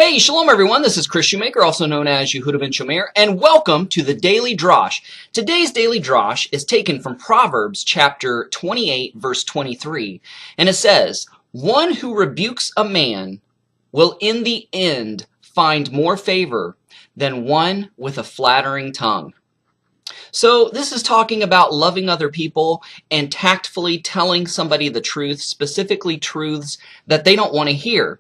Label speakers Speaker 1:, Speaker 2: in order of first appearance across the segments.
Speaker 1: Hey, shalom everyone, this is Chris Shoemaker, also known as Yehuda ben Shomer, and welcome to the Daily Drosh. Today's Daily Drosh is taken from Proverbs chapter 28, verse 23, and it says, "One who rebukes a man will in the end find more favor than one with a flattering tongue." So this is talking about loving other people and tactfully telling somebody the truth, specifically truths that they don't want to hear.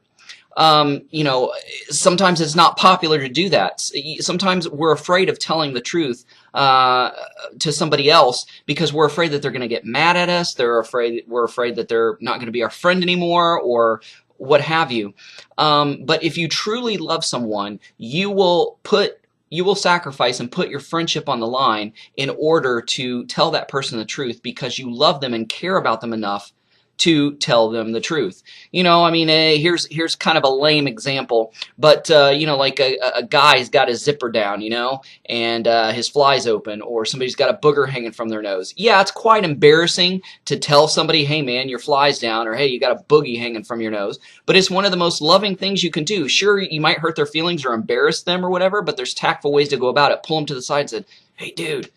Speaker 1: Sometimes it's not popular to do that. Sometimes we're afraid of telling the truth to somebody else because we're afraid that they're going to get mad at us. We're afraid that they're not going to be our friend anymore, or what have you. But if you truly love someone, you will sacrifice and put your friendship on the line in order to tell that person the truth because you love them and care about them enough to tell them the truth. Here's kind of a lame example, but like a guy's got his zipper down, and his fly's open, or somebody's got a booger hanging from their nose. Yeah, it's quite embarrassing to tell somebody, "Hey man, your fly's down," or "Hey, you got a boogie hanging from your nose," but it's one of the most loving things you can do. Sure, you might hurt their feelings or embarrass them or whatever, but there's tactful ways to go about it. Pull them to the side and say, "Hey dude,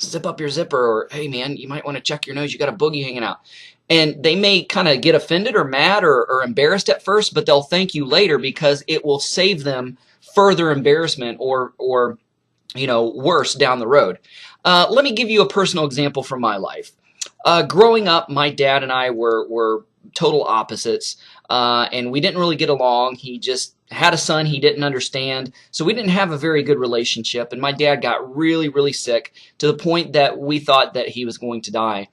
Speaker 1: zip up your zipper," or "Hey man, you might want to check your nose, you got a boogie hanging out." And they may kind of get offended or mad or embarrassed at first, but they'll thank you later because it will save them further embarrassment or worse down the road. Let me give you a personal example from my life. Growing up, my dad and I were total opposites, and we didn't really get along. He just had a son he didn't understand, so we didn't have a very good relationship, and my dad got really, really sick to the point that we thought that he was going to die.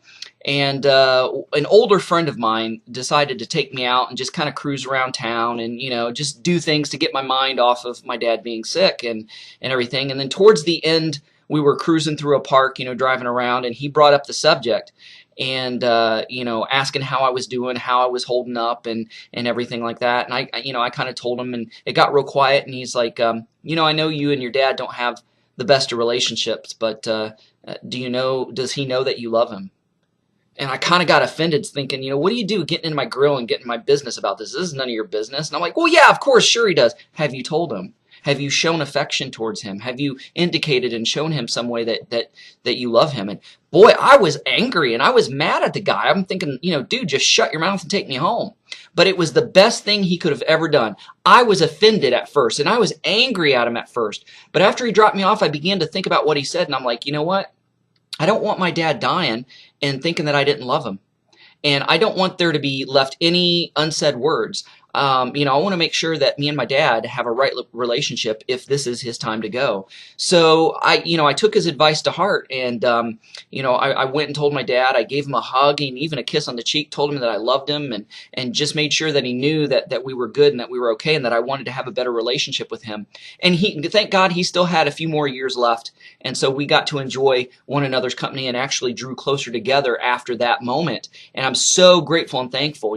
Speaker 1: And an older friend of mine decided to take me out and just kind of cruise around town and, just do things to get my mind off of my dad being sick and everything. And then towards the end, we were cruising through a park, driving around, and he brought up the subject and, asking how I was doing, how I was holding up and everything like that. And I kind of told him, and it got real quiet, and he's like, I know you and your dad don't have the best of relationships, but does he know that you love him? And I kind of got offended thinking, what do you do getting in my grill and getting my business about this? This is none of your business. And I'm like, well, yeah, of course, sure he does. Have you told him? Have you shown affection towards him? Have you indicated and shown him some way that you love him? And boy, I was angry and I was mad at the guy. I'm thinking, dude, just shut your mouth and take me home. But it was the best thing he could have ever done. I was offended at first and I was angry at him at first. But after he dropped me off, I began to think about what he said. And I'm like, you know what? I don't want my dad dying and thinking that I didn't love him. And I don't want there to be left any unsaid words. I want to make sure that me and my dad have a right relationship if this is his time to go. So I took his advice to heart, and I went and told my dad. I gave him a hug and even a kiss on the cheek, told him that I loved him, and just made sure that he knew that we were good and that we were okay and that I wanted to have a better relationship with him. And thank God he still had a few more years left, and so we got to enjoy one another's company and actually drew closer together after that moment. And I'm so grateful and thankful,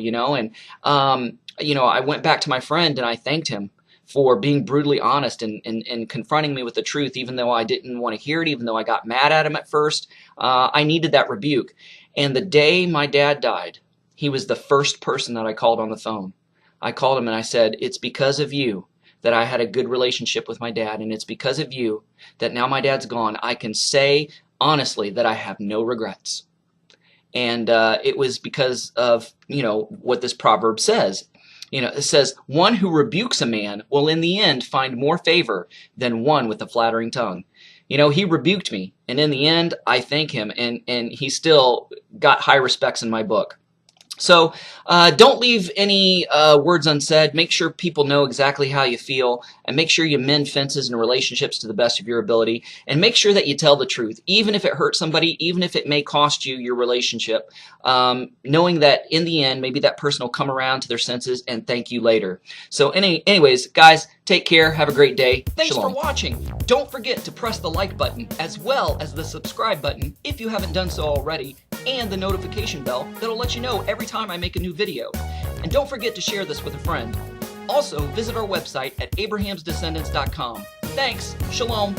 Speaker 1: I went back to my friend and I thanked him for being brutally honest and confronting me with the truth, even though I didn't want to hear it, even though I got mad at him at first. I needed that rebuke. And the day my dad died, he was the first person that I called on the phone. I called him and I said, "It's because of you that I had a good relationship with my dad, and it's because of you that now my dad's gone, I can say honestly that I have no regrets." And it was because of, what this proverb says. It says, "One who rebukes a man will in the end find more favor than one with a flattering tongue." He rebuked me, and in the end, I thank him, and he still got high respects in my book. So don't leave any words unsaid. Make sure people know exactly how you feel, and make sure you mend fences and relationships to the best of your ability, and make sure that you tell the truth, even if it hurts somebody, even if it may cost you your relationship, knowing that in the end, maybe that person will come around to their senses and thank you later. So anyways, guys, take care. Have a great day. Thanks for watching. Don't forget to press the like button as well as the subscribe button if you haven't done so already, and the notification bell that'll let you know every time I make a new video. And don't forget to share this with a friend. Also, visit our website at abrahamsdescendants.com. Thanks. Shalom.